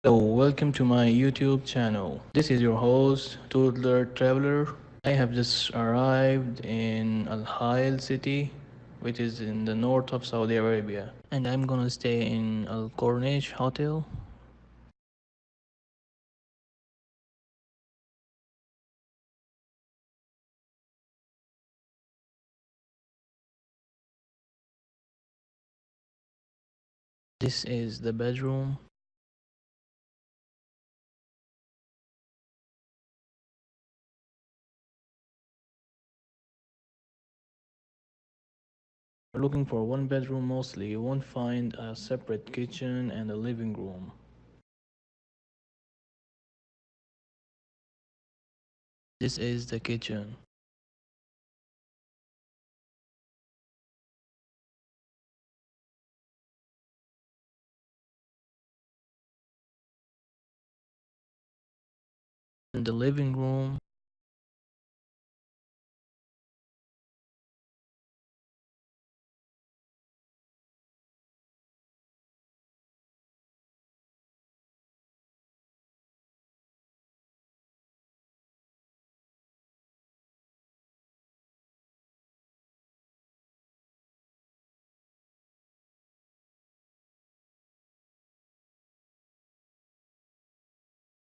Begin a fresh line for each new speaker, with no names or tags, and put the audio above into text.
Hello, welcome to my YouTube channel. This is your host, Toddler Traveler. I have just arrived in Al-Rajhi city, which is in the north of Saudi Arabia, and I'm gonna stay in Al-Corniche hotel. This is the bedroom. If you're looking for one bedroom mostly, you won't find a separate kitchen and a living room. This is the kitchen. In the living room,